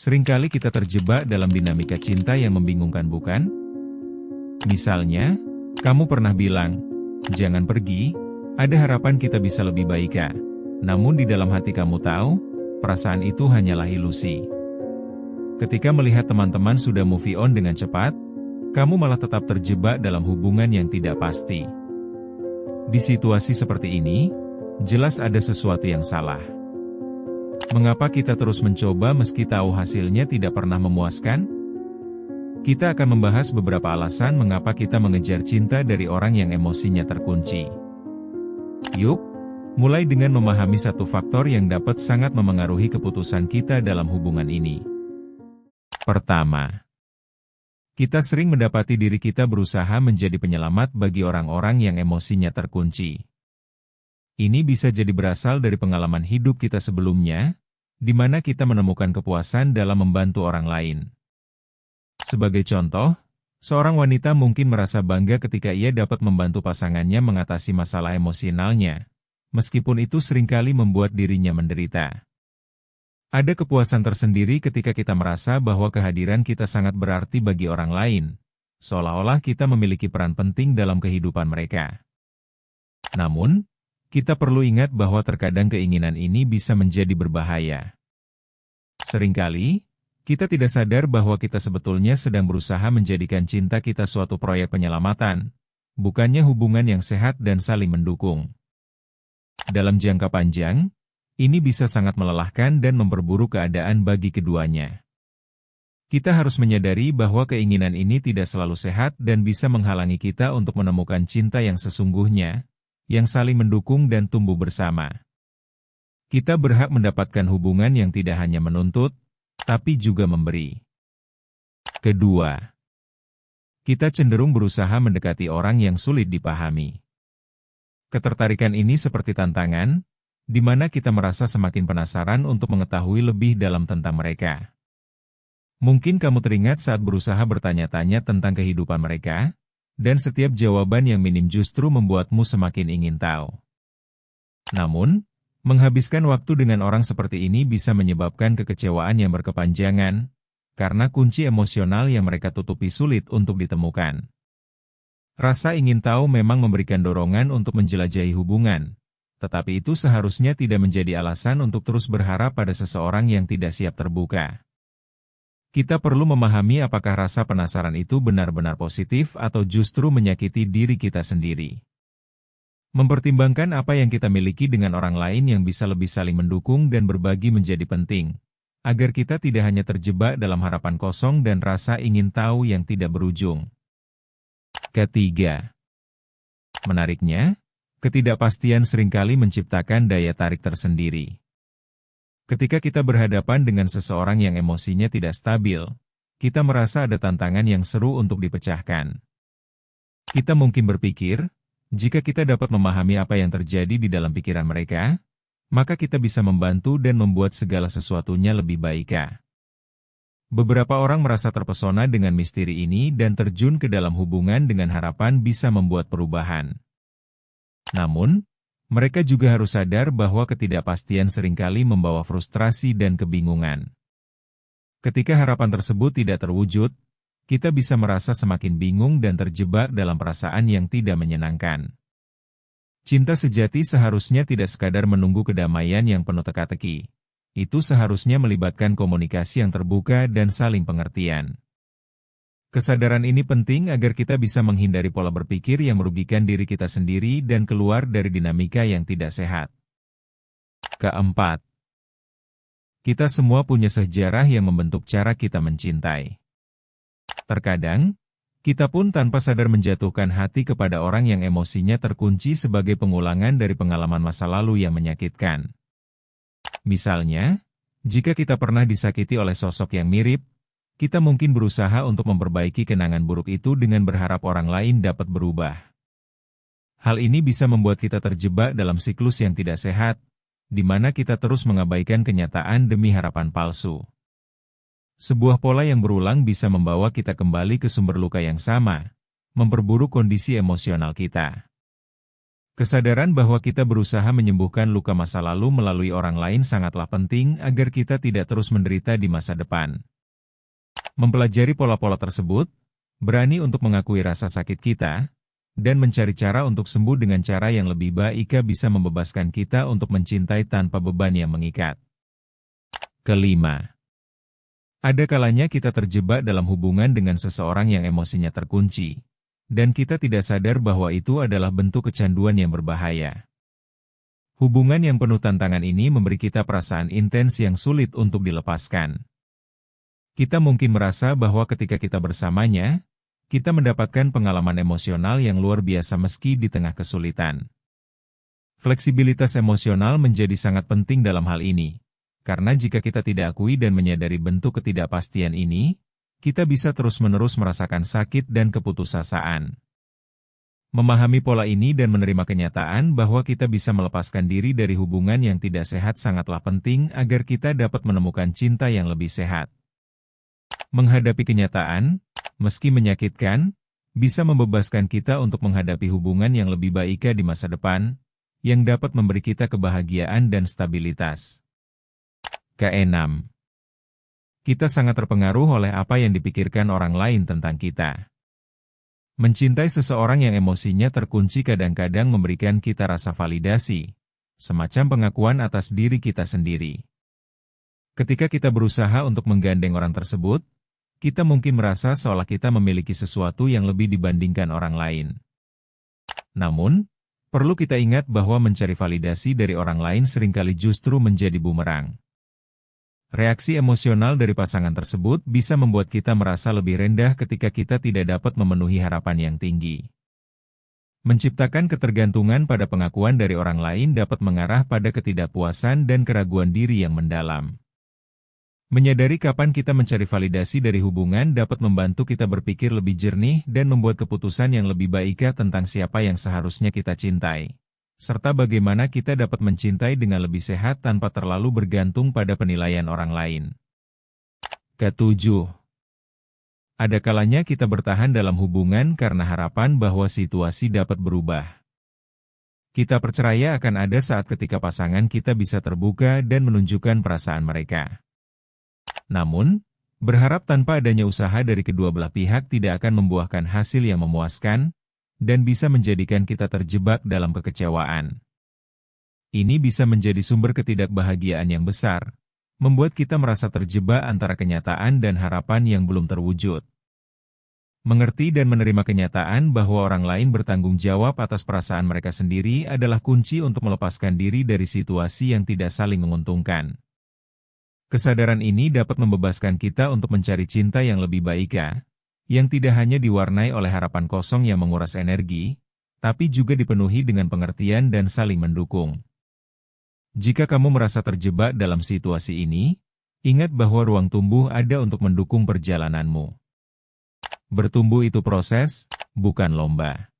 Seringkali kita terjebak dalam dinamika cinta yang membingungkan, bukan? Misalnya, kamu pernah bilang, "Jangan pergi, ada harapan kita bisa lebih baik." Namun di dalam hati kamu tahu, perasaan itu hanyalah ilusi. Ketika melihat teman-teman sudah move on dengan cepat, kamu malah tetap terjebak dalam hubungan yang tidak pasti. Di situasi seperti ini, jelas ada sesuatu yang salah. Mengapa kita terus mencoba meski tahu hasilnya tidak pernah memuaskan? Kita akan membahas beberapa alasan mengapa kita mengejar cinta dari orang yang emosinya terkunci. Yuk, mulai dengan memahami satu faktor yang dapat sangat memengaruhi keputusan kita dalam hubungan ini. Pertama, kita sering mendapati diri kita berusaha menjadi penyelamat bagi orang-orang yang emosinya terkunci. Ini bisa jadi berasal dari pengalaman hidup kita sebelumnya, di mana kita menemukan kepuasan dalam membantu orang lain. Sebagai contoh, seorang wanita mungkin merasa bangga ketika ia dapat membantu pasangannya mengatasi masalah emosionalnya, meskipun itu seringkali membuat dirinya menderita. Ada kepuasan tersendiri ketika kita merasa bahwa kehadiran kita sangat berarti bagi orang lain, seolah-olah kita memiliki peran penting dalam kehidupan mereka. Namun, kita perlu ingat bahwa terkadang keinginan ini bisa menjadi berbahaya. Seringkali, kita tidak sadar bahwa kita sebetulnya sedang berusaha menjadikan cinta kita suatu proyek penyelamatan, bukannya hubungan yang sehat dan saling mendukung. Dalam jangka panjang, ini bisa sangat melelahkan dan memperburuk keadaan bagi keduanya. Kita harus menyadari bahwa keinginan ini tidak selalu sehat dan bisa menghalangi kita untuk menemukan cinta yang sesungguhnya, yang saling mendukung dan tumbuh bersama. Kita berhak mendapatkan hubungan yang tidak hanya menuntut, tapi juga memberi. Kedua, kita cenderung berusaha mendekati orang yang sulit dipahami. Ketertarikan ini seperti tantangan, di mana kita merasa semakin penasaran untuk mengetahui lebih dalam tentang mereka. Mungkin kamu teringat saat berusaha bertanya-tanya tentang kehidupan mereka, dan setiap jawaban yang minim justru membuatmu semakin ingin tahu. Namun, menghabiskan waktu dengan orang seperti ini bisa menyebabkan kekecewaan yang berkepanjangan, karena kunci emosional yang mereka tutupi sulit untuk ditemukan. Rasa ingin tahu memang memberikan dorongan untuk menjelajahi hubungan, tetapi itu seharusnya tidak menjadi alasan untuk terus berharap pada seseorang yang tidak siap terbuka. Kita perlu memahami apakah rasa penasaran itu benar-benar positif atau justru menyakiti diri kita sendiri. Mempertimbangkan apa yang kita miliki dengan orang lain yang bisa lebih saling mendukung dan berbagi menjadi penting, agar kita tidak hanya terjebak dalam harapan kosong dan rasa ingin tahu yang tidak berujung. Ketiga, menariknya, ketidakpastian seringkali menciptakan daya tarik tersendiri. Ketika kita berhadapan dengan seseorang yang emosinya tidak stabil, kita merasa ada tantangan yang seru untuk dipecahkan. Kita mungkin berpikir, jika kita dapat memahami apa yang terjadi di dalam pikiran mereka, maka kita bisa membantu dan membuat segala sesuatunya lebih baik. Beberapa orang merasa terpesona dengan misteri ini dan terjun ke dalam hubungan dengan harapan bisa membuat perubahan. Namun, mereka juga harus sadar bahwa ketidakpastian seringkali membawa frustrasi dan kebingungan. Ketika harapan tersebut tidak terwujud, kita bisa merasa semakin bingung dan terjebak dalam perasaan yang tidak menyenangkan. Cinta sejati seharusnya tidak sekadar menunggu kedamaian yang penuh teka-teki. Itu seharusnya melibatkan komunikasi yang terbuka dan saling pengertian. Kesadaran ini penting agar kita bisa menghindari pola berpikir yang merugikan diri kita sendiri dan keluar dari dinamika yang tidak sehat. Keempat, kita semua punya sejarah yang membentuk cara kita mencintai. Terkadang, kita pun tanpa sadar menjatuhkan hati kepada orang yang emosinya terkunci sebagai pengulangan dari pengalaman masa lalu yang menyakitkan. Misalnya, jika kita pernah disakiti oleh sosok yang mirip, kita mungkin berusaha untuk memperbaiki kenangan buruk itu dengan berharap orang lain dapat berubah. Hal ini bisa membuat kita terjebak dalam siklus yang tidak sehat, di mana kita terus mengabaikan kenyataan demi harapan palsu. Sebuah pola yang berulang bisa membawa kita kembali ke sumber luka yang sama, memperburuk kondisi emosional kita. Kesadaran bahwa kita berusaha menyembuhkan luka masa lalu melalui orang lain sangatlah penting agar kita tidak terus menderita di masa depan. Mempelajari pola-pola tersebut, berani untuk mengakui rasa sakit kita, dan mencari cara untuk sembuh dengan cara yang lebih baik bisa membebaskan kita untuk mencintai tanpa beban yang mengikat. Kelima, ada kalanya kita terjebak dalam hubungan dengan seseorang yang emosinya terkunci, dan kita tidak sadar bahwa itu adalah bentuk kecanduan yang berbahaya. Hubungan yang penuh tantangan ini memberi kita perasaan intens yang sulit untuk dilepaskan. Kita mungkin merasa bahwa ketika kita bersamanya, kita mendapatkan pengalaman emosional yang luar biasa meski di tengah kesulitan. Fleksibilitas emosional menjadi sangat penting dalam hal ini, karena jika kita tidak akui dan menyadari bentuk ketidakpastian ini, kita bisa terus-menerus merasakan sakit dan keputusasaan. Memahami pola ini dan menerima kenyataan bahwa kita bisa melepaskan diri dari hubungan yang tidak sehat sangatlah penting agar kita dapat menemukan cinta yang lebih sehat. Menghadapi kenyataan, meski menyakitkan, bisa membebaskan kita untuk menghadapi hubungan yang lebih baik di masa depan, yang dapat memberi kita kebahagiaan dan stabilitas. Keenam, kita sangat terpengaruh oleh apa yang dipikirkan orang lain tentang kita. Mencintai seseorang yang emosinya terkunci kadang-kadang memberikan kita rasa validasi, semacam pengakuan atas diri kita sendiri. Ketika kita berusaha untuk menggandeng orang tersebut, kita mungkin merasa seolah kita memiliki sesuatu yang lebih dibandingkan orang lain. Namun, perlu kita ingat bahwa mencari validasi dari orang lain seringkali justru menjadi bumerang. Reaksi emosional dari pasangan tersebut bisa membuat kita merasa lebih rendah ketika kita tidak dapat memenuhi harapan yang tinggi. Menciptakan ketergantungan pada pengakuan dari orang lain dapat mengarah pada ketidakpuasan dan keraguan diri yang mendalam. Menyadari kapan kita mencari validasi dari hubungan dapat membantu kita berpikir lebih jernih dan membuat keputusan yang lebih baik tentang siapa yang seharusnya kita cintai, serta bagaimana kita dapat mencintai dengan lebih sehat tanpa terlalu bergantung pada penilaian orang lain. Ketujuh, ada kalanya kita bertahan dalam hubungan karena harapan bahwa situasi dapat berubah. Kita percaya akan ada saat ketika pasangan kita bisa terbuka dan menunjukkan perasaan mereka. Namun, berharap tanpa adanya usaha dari kedua belah pihak tidak akan membuahkan hasil yang memuaskan, dan bisa menjadikan kita terjebak dalam kekecewaan. Ini bisa menjadi sumber ketidakbahagiaan yang besar, membuat kita merasa terjebak antara kenyataan dan harapan yang belum terwujud. Mengerti dan menerima kenyataan bahwa orang lain bertanggung jawab atas perasaan mereka sendiri adalah kunci untuk melepaskan diri dari situasi yang tidak saling menguntungkan. Kesadaran ini dapat membebaskan kita untuk mencari cinta yang lebih baik, yang tidak hanya diwarnai oleh harapan kosong yang menguras energi, tapi juga dipenuhi dengan pengertian dan saling mendukung. Jika kamu merasa terjebak dalam situasi ini, ingat bahwa ruang tumbuh ada untuk mendukung perjalananmu. Bertumbuh itu proses, bukan lomba.